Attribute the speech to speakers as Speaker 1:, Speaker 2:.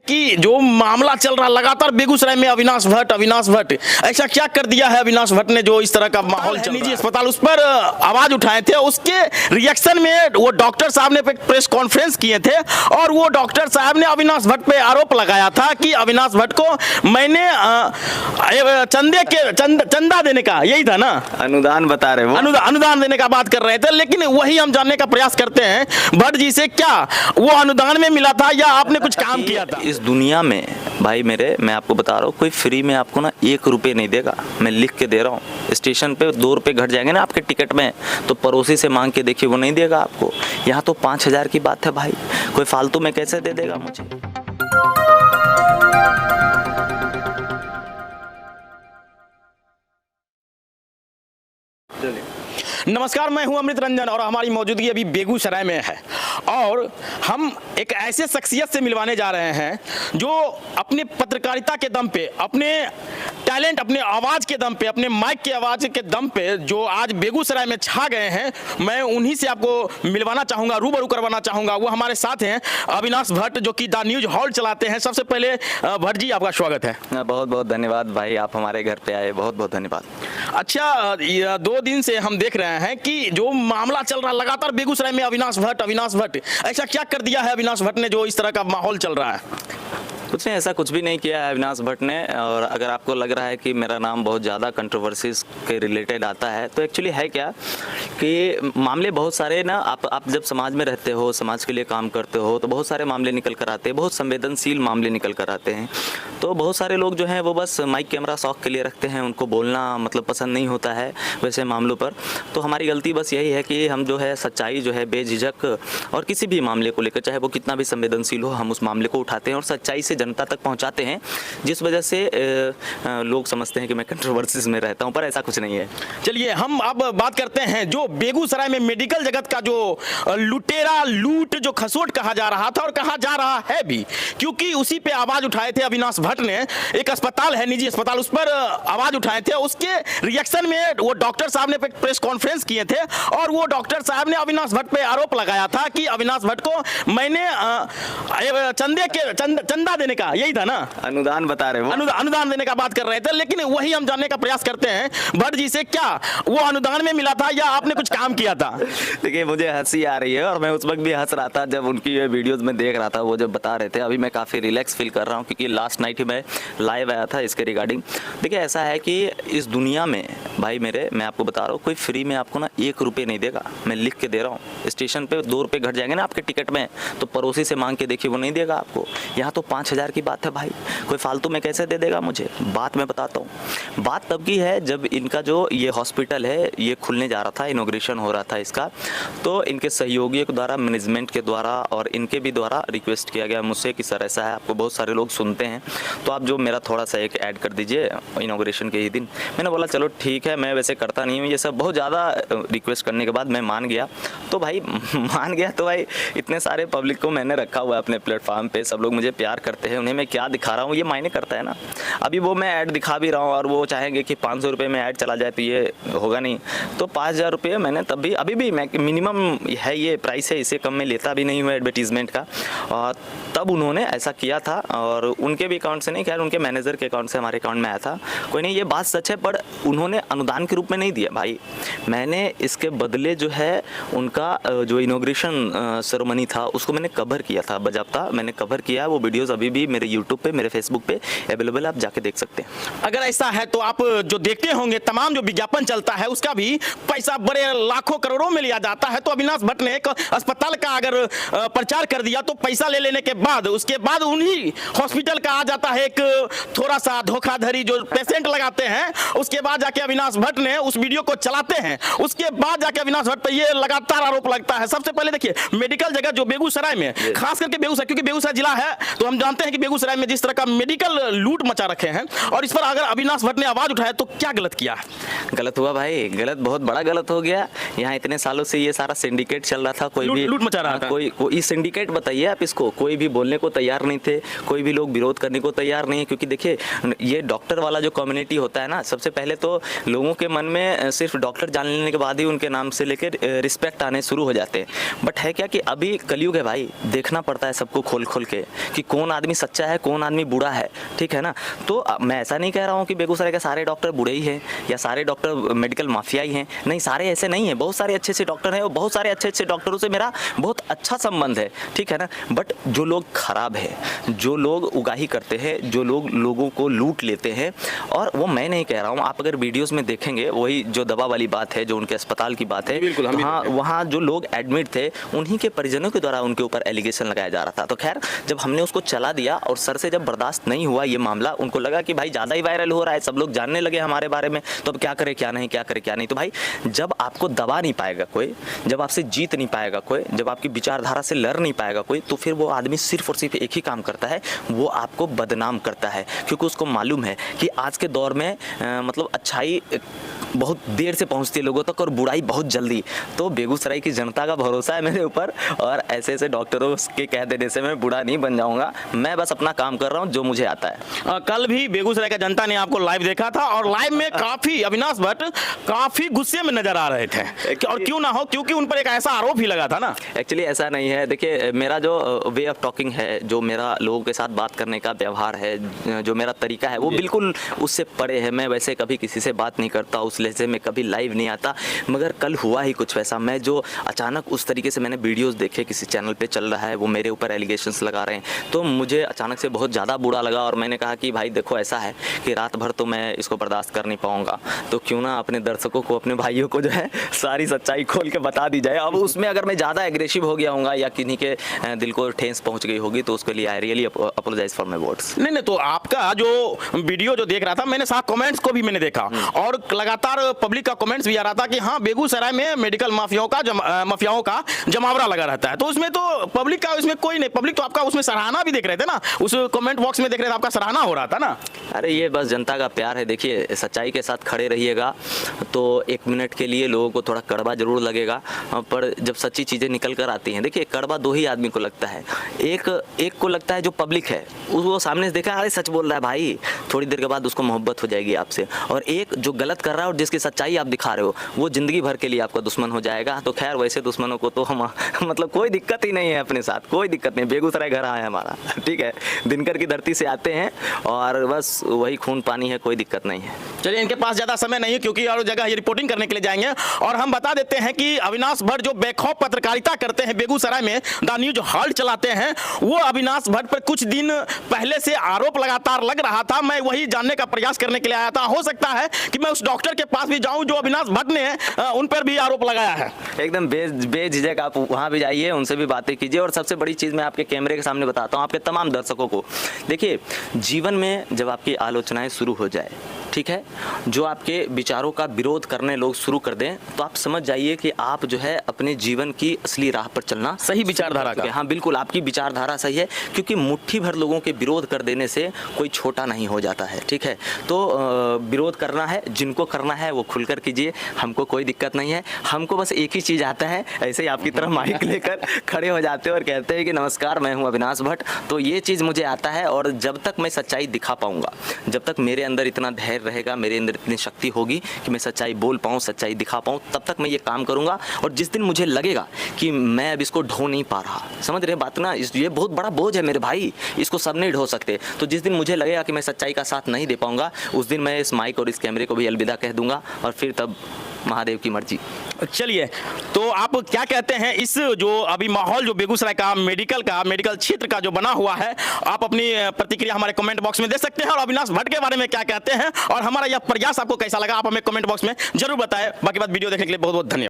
Speaker 1: कि जो मामला चल रहा लगातार बेगूसराय में अविनाश भट्ट ऐसा क्या कर दिया है अविनाश भट्ट ने जो इस तरह का माहौल चल निजी अस्पताल उस पर आवाज उठाए थे। उसके रिएक्शन में वो डॉक्टर साहब ने प्रेस कॉन्फ्रेंस किए थे और वो डॉक्टर साहब ने अविनाश भट्ट पे आरोप लगाया था कि अविनाश भट्ट को मैंने चंदा देने का, यही था ना,
Speaker 2: अनुदान बता रहे वो
Speaker 1: अनुदान देने का बात कर रहे थे। लेकिन वही हम जानने का प्रयास करते हैं भट्ट जी से, क्या वो अनुदान में मिला था या आपने कुछ काम किया था?
Speaker 2: इस दुनिया में भाई मेरे, मैं आपको बता रहा हूँ, कोई फ्री में आपको ना 1 रुपये नहीं देगा। मैं लिख के दे रहा हूँ। स्टेशन पे 2 रुपये घट जाएंगे ना आपके टिकट में, तो पड़ोसी से मांग के देखिए, वो नहीं देगा आपको। यहाँ तो 5,000 की बात है भाई, कोई फालतू में कैसे दे देगा मुझे?
Speaker 1: नमस्कार, मैं हूं अमृत रंजन और हमारी मौजूदगी अभी बेगूसराय में है और हम एक ऐसे शख्सियत से मिलवाने जा रहे हैं जो अपने पत्रकारिता के दम पे, अपने टैलेंट, अपने आवाज़ के दम पे, अपने माइक की आवाज़ के दम पे जो आज बेगूसराय में छा गए हैं। मैं उन्हीं से आपको मिलवाना चाहूँगा, रूबरू करवाना चाहूँगा। वो हमारे साथ हैं अविनाश भट्ट, जो कि द न्यूज़ हॉल चलाते हैं। सबसे पहले भट्ट जी, आपका स्वागत है।
Speaker 2: बहुत बहुत धन्यवाद भाई, आप हमारे घर पे आए, बहुत बहुत धन्यवाद।
Speaker 1: अच्छा, 2 दिन से हम देख रहे हैं कि जो मामला चल रहा लगातार बेगूसराय में अविनाश भट्ट ऐसा क्या कर दिया है अविनाश भट्ट ने जो इस तरह का माहौल चल रहा है?
Speaker 2: कुछ नहीं, ऐसा कुछ भी नहीं किया है अविनाश भट्ट ने। और अगर आपको लग रहा है कि मेरा नाम बहुत ज़्यादा कंट्रोवर्सीज के रिलेटेड आता है, तो एक्चुअली है क्या कि मामले बहुत सारे ना, आप जब समाज में रहते हो, समाज के लिए काम करते हो, तो बहुत सारे मामले निकल कर आते हैं, बहुत संवेदनशील मामले निकल कर आते हैं। तो बहुत सारे लोग जो हैं वो बस माइक कैमरा शौक के लिए रखते हैं, उनको बोलना मतलब पसंद नहीं होता है वैसे मामलों पर। तो हमारी गलती बस यही है कि हम जो है सच्चाई जो है बेझिझक, और किसी भी मामले को लेकर, चाहे वो कितना भी संवेदनशील हो, हम उस मामले को उठाते हैं और सच्चाई से जनता तक पहुंचाते हैं, जिस वजह से लोग समझते हैं कि मैं कंट्रोवर्सीज में रहता हूं, पर ऐसा कुछ नहीं है।
Speaker 1: चलिए हम अब बात करते हैं जो बेगूसराय में मेडिकल जगत का जो लुटेरा लूट जो खसोट कहा जा रहा था और कहा जा रहा है भी, क्योंकि उसी पे आवाज उठाए थे अविनाश भट्ट ने। एक अस्पताल है, निजी अस्पताल, उस पर आवाज उठाए थे। उसके रिएक्शन में वो डॉक्टर साहब ने प्रेस कॉन्फ्रेंस किए थे और वो डॉक्टर साहब ने अविनाश भट्ट पे आरोप लगाया था कि अविनाश भट्ट को मैंने चंदा देने का, यही था ना,
Speaker 2: अनुदान बता रहे वो
Speaker 1: अनुदान देने का बात कर रहे थे। लेकिन वही हम जानने का प्रयास करते हैं भट्ट जी से, क्या वो अनुदान में मिला था या आपने कुछ काम किया था?
Speaker 2: देखिए, मुझे हंसी आ रही है और मैं उस वक्त भी हंस रहा था जब उनकी ये वीडियोस में देख रहा था, वो जब बता रहे थे। अभी मैं काफ़ी रिलैक्स फील कर रहा हूँ क्योंकि लास्ट नाइट ही मैं लाइव आया था इसके रिगार्डिंग। देखिए, ऐसा है कि इस दुनिया में भाई मेरे, मैं आपको बता रहा हूँ, कोई फ्री में आपको ना 1 रुपये नहीं देगा। मैं लिख के दे रहा हूँ। स्टेशन पे 2 रुपये घट जाएंगे ना आपके टिकट में, तो पड़ोसी से मांग के देखिए, वो नहीं देगा आपको। यहाँ तो 5,000 की बात है भाई, कोई फालतू में कैसे दे देगा मुझे? बात मैं बताता हूँ। बात तब की है जब इनका जो ये हॉस्पिटल है ये खुलने जा रहा था, इनॉग्रेशन हो रहा था इसका। तो इनके सहयोगियों के द्वारा, मैनेजमेंट के द्वारा और इनके भी द्वारा रिक्वेस्ट किया गया मुझसे कि सर ऐसा है, आपको बहुत सारे लोग सुनते हैं, तो आप जो मेरा थोड़ा सा एक ऐड कर दीजिए इनॉग्रेशन के ही दिन। मैंने बोला चलो ठीक है, मैं वैसे करता नहीं हूँ ये सब। बहुत ज़्यादा रिक्वेस्ट करने के बाद मैं मान गया। तो भाई मान गया तो भाई इतने सारे पब्लिक को मैंने रखा हुआ है अपने प्लेटफॉर्म पे, सब लोग मुझे प्यार करते हैं, उन्हें मैं क्या दिखा रहा हूँ ये मायने करता है ना। अभी वो मैं ऐड दिखा भी रहा हूँ और वो चाहेंगे कि 500 रुपये में ऐड चला जाए, तो ये होगा नहीं। तो 5,000 रुपये मैंने तब भी, अभी भी मैं मिनिमम है ये प्राइस है, इससे कम में लेता भी नहीं हूँ एडवर्टीजमेंट का। और तब उन्होंने ऐसा किया था और उनके भी अकाउंट से नहीं, खैर उनके मैनेजर के अकाउंट से हमारे अकाउंट में आया था। कोई नहीं, ये बात सच है, पर उन्होंने अनुदान के रूप में नहीं दिया भाई। मैंने इसके बदले जो है उनका जो इनॉग्रेशन सेरेमनी था उसको मैंने कवर किया था, बजाबता मैंने कवर किया। वो वीडियोज़ अभी भी मेरे यूट्यूब पे, मेरे फेसबुक पे अवेलेबल, आप जाके देख सकते हैं।
Speaker 1: अगर ऐसा है तो आप जो देखते होंगे तमाम जो विज्ञापन चलता है उसका भी पैसा बड़े लाखों करोड़ों में लिया जाता है। तो अविनाश भट्ट ने एक अस्पताल का अगर प्रचार कर दिया तो पैसा ले लेने के बाद उसके बाद उन्हीं हॉस्पिटल का आ जाता है एक थोड़ा सा धोखाधड़ी जो पेशेंट लगाते हैं। उसके बाद जाके अविनाश भट्ट ने उस वीडियो को चलाते हैं, उसके बाद जाके अविनाश भट्ट पर ये लगातार आरोप लगता है। सबसे पहले देखिए, मेडिकल जगत जो बेगूसराय में, खास करके बेगूसराय, क्योंकि बेगूसराय जिला है तो हम जानते हैं कि बेगूसराय में जिस तरह का मेडिकल लूट मचा रखे हैं, और इस पर अगर अविनाश भट्ट ने आवाज उठाया तो क्या गलत किया है?
Speaker 2: गलत हुआ भाई, गलत, बहुत बड़ा गलत हो गया। यहाँ इतने सालों से ये सारा सिंडिकेट चल रहा था, कोई भी
Speaker 1: लूट मचा रहा था।
Speaker 2: कोई सिंडिकेट बताइए आप इसको, कोई भी बोलने को तैयार नहीं थे, कोई भी लोग विरोध करने को तैयार नहीं है। क्योंकि देखिए, ये डॉक्टर वाला जो कम्युनिटी होता है ना, सबसे पहले तो लोगों के मन में सिर्फ डॉक्टर जान लेने के बाद ही उनके नाम से लेकर रिस्पेक्ट आने शुरू हो जाते हैं। बट है क्या कि अभी कलयुग है भाई, देखना पड़ता है सबको खोल खोल के कि कौन आदमी सच्चा है, कौन आदमी बुरा है, ठीक है ना। तो मैं ऐसा नहीं कह रहा हूँ कि बेगूसराय के सारे डॉक्टर बुरे ही हैं या सारे डॉक्टर मेडिकल माफिया ही हैं, नहीं, सारे ऐसे नहीं हैं। बहुत सारे अच्छे अच्छे डॉक्टर हैं और बहुत सारे अच्छे अच्छे डॉक्टरों से मेरा बहुत अच्छा संबंध है, ठीक है ना। बट जो लोग खराब है, जो लोग उगाही करते हैं, जो लोग लोगों को लूट लेते हैं, और वो मैं नहीं कह रहा हूँ, आप अगर वीडियोस में देखेंगे वही जो दवा वाली बात है, जो उनके अस्पताल की बात है,
Speaker 1: बिल्कुल,
Speaker 2: हाँ, वहाँ जो लोग एडमिट थे उन्हीं के परिजनों के द्वारा उनके ऊपर एलिगेशन लगाया जा रहा था। तो खैर जब हमने उसको चला दिया और सर से जब बर्दाश्त नहीं हुआ ये मामला, उनको लगा कि भाई ज़्यादा ही वायरल हो रहा है, सब लोग जानने लगे हमारे बारे में, तो अब क्या करे क्या नहीं, क्या करे क्या नहीं। तो भाई जब आपको दबा नहीं पाएगा कोई, जब आपसे जीत नहीं पाएगा कोई, जब आपकी विचारधारा से लड़ नहीं पाएगा कोई, तो फिर वो आदमी सिर्फ और सिर्फ एक ही काम करता है, वो आपको बदनाम करता है। क्योंकि उसको मालूम है कि आज के दौर में मतलब अच्छाई बहुत देर से पहुंचती है लोगों तक और बुराई बहुत जल्दी। तो बेगूसराय की जनता का भरोसा है मेरे ऊपर, और ऐसे ऐसे डॉक्टरों के कह देने से मैं बुरा नहीं बन जाऊंगा। मैं बस अपना काम कर रहा हूं जो मुझे आता है।
Speaker 1: कल भी बेगूसराय का जनता ने आपको लाइव देखा था और लाइव में काफी अविनाश भट्ट काफी गुस्से में नजर आ रहे थे, और क्यों ना हो, क्योंकि उन पर एक ऐसा आरोप ही लगा था ना।
Speaker 2: एक्चुअली ऐसा नहीं है, देखिए मेरा जो वे ऑफ टॉकिंग है, जो मेरा लोगों के साथ बात करने का व्यवहार है, जो मेरा तरीका है, वो बिल्कुल उससे परे है। मैं वैसे कभी किसी से बात नहीं करता, उस लहजे में कभी लाइव नहीं आता। मगर कल हुआ ही कुछ वैसा, मैं जो अचानक उस तरीके से मैंने वीडियोस देखे, किसी चैनल पे चल रहा है, वो मेरे ऊपर एलिगेशंस लगा रहे हैं, तो मुझे अचानक से बहुत ज़्यादा बुरा लगा। और मैंने कहा कि भाई देखो ऐसा है कि रात भर तो मैं इसको बर्दाश्त कर नहीं पाऊंगा, तो क्यों ना अपने दर्शकों को, अपने भाइयों को जो है सारी सच्चाई खोल के बता दी जाए। अब उसमें अगर मैं ज़्यादा एग्रेसिव हो गया हूँ या किन्हीं के दिल को ठेस पहुँच गई होगी, तो उसके लिए I really apologise for my words.
Speaker 1: नहीं, तो आपका जो वीडियो जो देख रहा था, मैंने साथ कमेंट्स को भी मैंने देखा, और लगातार पब्लिक का कमेंट्स भी आ रहा था कि हाँ बेगूसराय में मेडिकल माफियाओं का जमावड़ा लगा रहता है। तो उसमें तो पब्लिक का उसमें कोई नहीं, पब्लिक तो आपका उसमें सराहना भी देख रहे थे ना, उस कमेंट बॉक्स में देख रहे थे, आपका सराहना हो रहा था ना।
Speaker 2: अरे ये बस जनता का प्यार है। देखिए सच्चाई के साथ खड़े रहिएगा तो एक मिनट के लिए लोगों को थोड़ा कड़वा जरूर लगेगा, पर जब सच्ची चीज़ें निकल कर आती हैं, देखिए कड़वा दो ही आदमी को लगता है। एक को लगता है जो पब्लिक है, वो सामने से देखा अरे सच बोल रहा है भाई, थोड़ी देर के बाद उसको मोहब्बत हो जाएगी आपसे। और एक जो गलत कर रहा है और जिसकी सच्चाई आप दिखा रहे हो, वो जिंदगी भर के लिए आपका दुश्मन हो जाएगा। तो खैर वैसे दुश्मनों को तो हम मतलब कोई दिक्कत ही नहीं है, अपने साथ कोई दिक्कत नहीं। बेगूसराय घर आया हमारा, ठीक है, दिनकर की धरती से आते हैं और बस वही खून पानी है, कोई दिक्कत नहीं है।
Speaker 1: चलिए, इनके पास ज्यादा समय नहीं है क्योंकि और जगह ये रिपोर्टिंग करने के लिए जाएंगे, और हम बता देते हैं कि अविनाश भट्ट जो बेखौफ पत्रकारिता करते हैं बेगूसराय में, द न्यूज हॉल्ट चलाते हैं, वो अविनाश भट्ट पर कुछ दिन पहले से आरोप लगातार लग रहा था। मैं वही जानने का प्रयास करने के लिए आया था। हो सकता है कि मैं उस डॉक्टर के पास भी जाऊं जो अविनाश भट्ट ने उन पर भी आरोप लगाया है।
Speaker 2: एकदम बेझिझक आप वहाँ भी जाइए, उनसे भी बातें कीजिए। और सबसे बड़ी चीज़ मैं आपके कैमरे के सामने बताता हूँ आपके तमाम दर्शकों को, देखिए जीवन में जब आपकी आलोचनाएं शुरू हो जाए, ठीक है, जो आपके विचारों का विरोध करने लोग शुरू कर दें, तो आप समझ जाइए कि आप जो है अपने जीवन की असली राह पर चलना
Speaker 1: सही विचारधारा का।
Speaker 2: हाँ बिल्कुल, आपकी विचारधारा सही है, क्योंकि मुट्ठी भर लोगों के विरोध कर देने से कोई छोटा नहीं हो जाता है, ठीक है। तो विरोध करना है, जिनको करना है वो खुलकर कीजिए, हमको कोई दिक्कत नहीं है। हमको बस एक ही चीज़ आता है, ऐसे ही आपकी तरफ माइक लेकर खड़े हो जाते हैं और कहते हैं कि नमस्कार मैं हूँ अविनाश भट्ट। तो ये चीज़ मुझे आता है, और जब तक मैं सच्चाई दिखा पाऊँगा, जब तक मेरे अंदर इतना धैर्य रहेगा, मेरे अंदर इतनी शक्ति होगी कि मैं सच्चाई बोल पाऊँ, सच्चाई दिखा पाऊँ, तब तक मैं ये काम करूँगा। और जिस दिन मुझे लगेगा कि मैं अब इसको ढो नहीं पा रहा, समझ रहे बात ना, ये बहुत बड़ा बोझ है मेरे भाई, इसको सब नहीं ढो सकते। तो जिस दिन मुझे लगेगा कि मैं सच्चाई का साथ नहीं दे पाऊँगा, उस दिन मैं इस माइक और इस कैमरे को भी अलविदा कह दूँगा, और फिर तब महादेव की मर्जी।
Speaker 1: चलिए, तो आप क्या कहते हैं इस जो अभी माहौल जो बेगूसराय का मेडिकल क्षेत्र का जो बना हुआ है, आप अपनी प्रतिक्रिया हमारे कमेंट बॉक्स में दे सकते हैं। और अविनाश भट्ट के बारे में क्या कहते हैं और हमारा यह प्रयास आपको कैसा लगा, आप हमें कमेंट बॉक्स में जरूर बताएं। बाकी बात वीडियो देखने के लिए बहुत बहुत धन्यवाद।